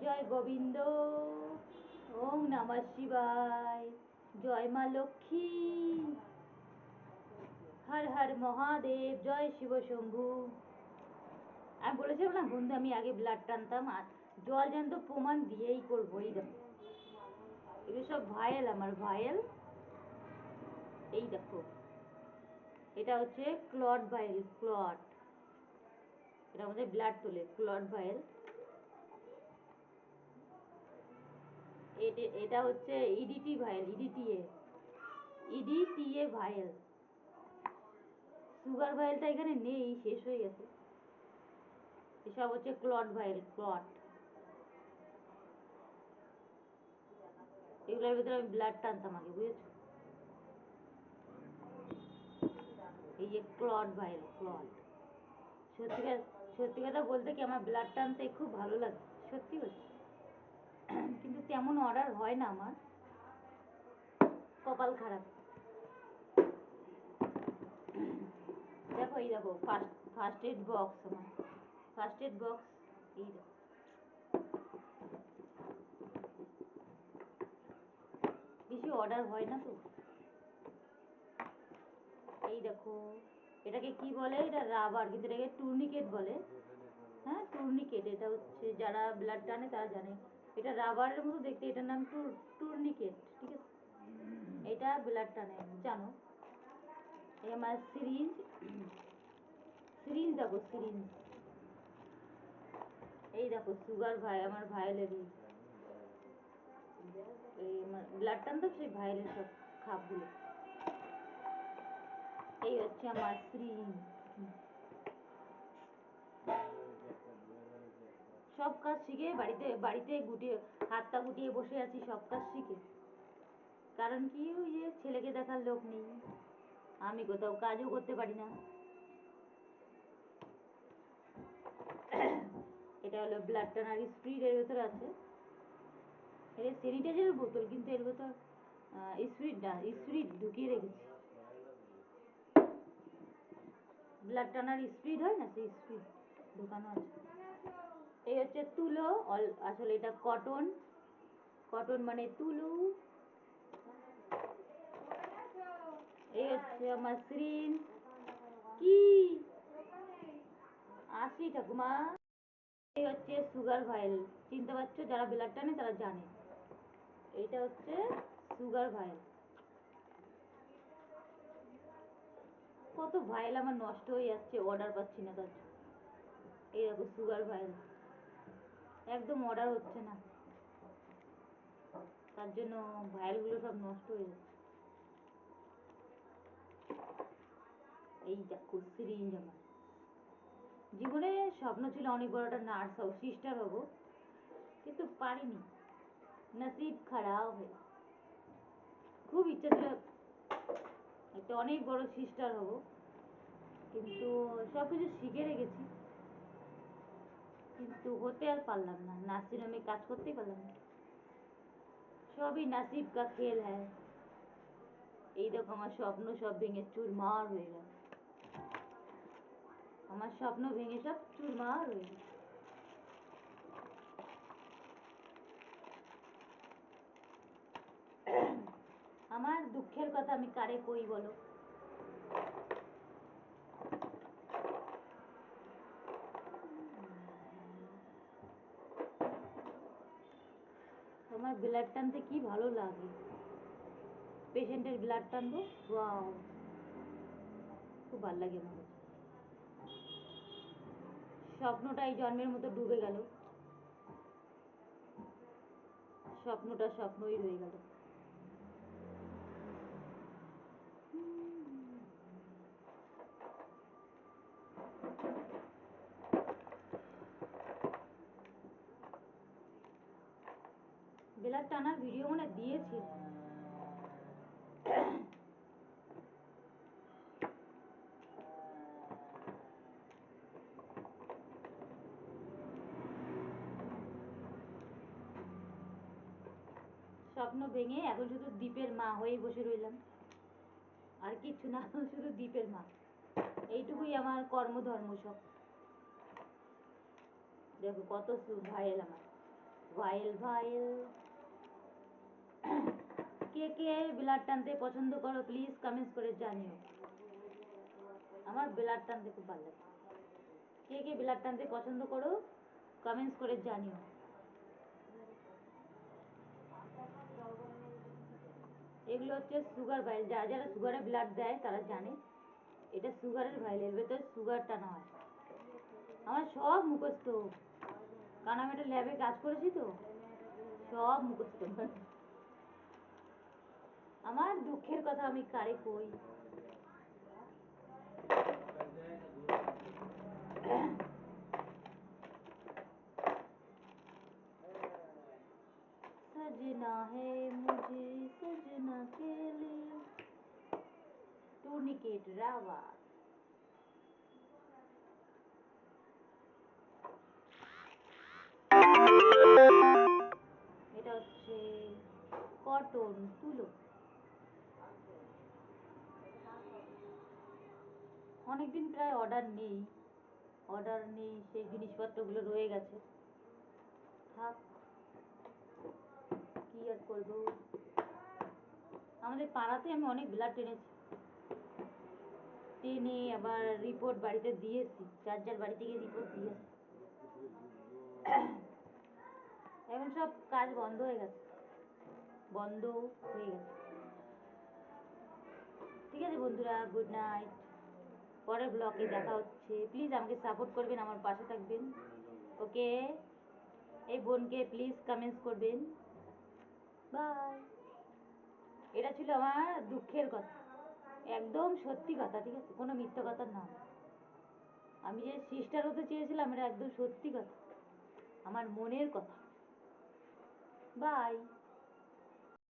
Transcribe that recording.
জয় গোবিন্দ। ওম নমঃ শিবায়। জয় মা লক্ষ্মী। হর হর মহাদেব। জয় শিব শম্ভু। আমি বলেছিলাম না বন্ধু, আমি আগে ব্লাড টানতাম, আর জল জ্যান্ত প্রমাণ দিয়েই করবো। এই দেখো, এগুলো সব ভাইয়েল, আমার ভাইয়েল। এই দেখো, এটা হচ্ছে ক্লট ভাইয়েল, ক্লট। এটা আমাদের ব্লাড তোলে, ক্লট ভাইয়েল। এটা হচ্ছে ইডিটি ভাইয়েল, ইডিটিএ ভাইয়েল। সুগার ভাইয়েলটা এখানে নেই, শেষ হয়ে গেছে। এসব হচ্ছে ক্লট ভাইয়েল, ক্লট। এগুলোর ভিতরে আমি ব্লাড টানতাম আগে, বুঝেছো? এই যে ক্লট ভাইয়েল, ক্লট। সত্যি কথা বলতে কি, আমার ব্লাড টানতে খুব ভালো লাগে, সত্যি বলছি। কিন্তু তেমন অর্ডার হয় না আমার, কপাল খারাপ। দেখো, এই দেখো ফার্স্ট এড বক্স, আমার ফার্স্ট এড বক্স। এই দেখো, বেশি অর্ডার হয় না তো। এই দেখো, এটাকে কি বলে? এটা রাবার, কিন্তু এটাকে টুর্নিকেট বলে। হ্যাঁ, টুর্নিকেট। এটা হচ্ছে যারা ব্লাড টানে তারা জানে, এটা রাবারের মতো দেখতে, এটার নাম টুর্নিকেট, ঠিক আছে? এটা ব্লাড টানে, জানো। এই আমার সিরিঞ্জ, সিরিঞ্জ দেখো, সিরিঞ্জ। এই দেখো সুগার ভাই, আমার ভায়োলেরই। এই আমার ব্লাড টানতো, সেই ভায়োলের সব খাপগুলো। এই হচ্ছে আমার সিরিঞ্জ। সব কাজ শিখে বাড়িতে বাড়িতে গুটিয়ে, হাতটা গুটিয়ে বসে আছি, সব কাজ শিখে। কারণ কি, ওই যে ছেলেকে দেখার লোক নেই, আমি কোথাও কাজও করতে পারি না। এটা হলো ব্লাড টানার স্পিড, এর ভেতরে আছে। এটা স্যানিটাইজারের বোতল, কিন্তু এর ভেতর স্পিড না, স্পিড ঢুকিয়ে রেখেছি। ব্লাড টানার স্পিড হয় না, সেই স্পিড ঢুকানো আছে। এই হচ্ছে তুলো, আসলে এটা কটন, কটন মানে তুলো। এই হচ্ছে আমার সিরিঞ্জ। কি আসি ঠাকুমা। এই হচ্ছে সুগার ভাইল, চিনতে পারছো? যারা ব্লাড টানে তারা জানে, এইটা হচ্ছে সুগার ভাইল। কত ভাইল আমার নষ্ট হয়ে যাচ্ছে, অর্ডার পাচ্ছি না তার। এই দেখো সুগার ভাইল, একদম অর্ডার হচ্ছে না, তার জন্য ভাইলগুলো সব নষ্ট হয়ে যাচ্ছে। এই দেখো সিরিঞ্জ। আমার জীবনে স্বপ্ন ছিল অনেক বড় একটা নার্স হবো, সিস্টার হবো, কিন্তু পারিনি, নসিব খারাপ হয়ে। খুব ইচ্ছা ছিল একটা অনেক বড় সিস্টার হব, কিন্তু সব কিছু শিখে রেখেছি, কিন্তু হতে আর পারলাম না, নার্সিং হোমে কাজ করতেই পারলাম না। সবই নসিব কা খেল হ্যায়। এই দেখো, আমার স্বপ্ন সব ভেঙে চুরমার হয়ে গেল, আমার স্বপ্ন ভেঙে সব চুরমার হয়ে গেল। আমার দুঃখের কথা আমি কারে কই বলো? তোমার ব্লাড টানতে কি ভালো লাগে, পেশেন্টের ব্লাড টানবো, ওয়াও, খুব ভালো লাগে আমার কাছে। স্বপ্নটা এই জন্মের মতো ডুবে গেল, স্বপ্নটা স্বপ্নই রয়ে গেল। ব্লাড টানার ভিডিও মনে দিয়েছি। স্বপ্ন ভেঙে এখন শুধু দ্বীপের মা হয়েই বসে রইলাম, আর কিচ্ছু না, শুধু দ্বীপের মা। এইটুকুই আমার কর্মধর্ম সব। দেখো কত ভাইয়েল আমার। ভাইল ভাইল। কে কে ব্লাড টানতে পছন্দ করো প্লিজ কমেন্টস করে জানিও। আমার ব্লাড টানতে খুব ভালো লাগে। কে কে ব্লাড টানতে পছন্দ করো কমেন্টস করে জানিও। এগুলো হচ্ছে সুগার ভাইল, যারা যারা সুগারে ব্লাড দেয় তারা জানে এটা সুগারের ভাইল, এর ভেতরে সুগার টানা হয়। আমার সব মুখস্থ, কারণ আমি একটা ল্যাবে কাজ করেছি তো, সব মুখস্থ। আমার দুঃখের কথা আমি কারে কই। सजना है मुझे सजना के लिए टूर्निकेट रावत। এটা হচ্ছে কটন তুলো। অনেকদিন প্রায় অর্ডার নেই, সেই জিনিসপত্রগুলো রয়ে গেছে। থাক, কি আর করবো। আমাদের পাড়াতে আমি অনেক ব্লাড টেনেছি, টেনে আবার রিপোর্ট বাড়িতে দিয়েছি, যার যার বাড়ি থেকে রিপোর্ট দিয়েছি। এখন সব কাজ বন্ধ হয়ে গেছে। ঠিক আছে বন্ধুরা, গুড নাইট। পরের ব্লগে দেখা হচ্ছে। প্লিজ আমাকে সাপোর্ট করবেন, আমার পাশে থাকবেন। ওকে, এই বোনকে প্লিজ কমেন্টস করবেন। বাই। এটা ছিল আমার দুঃখের কথা, একদম সত্যি কথা, ঠিক আছে, কোনো মিথ্যা কথা না। আমি যে সিস্টার হতে চেয়েছিলাম এটা একদম সত্যি কথা, আমার মনের কথা। বাই।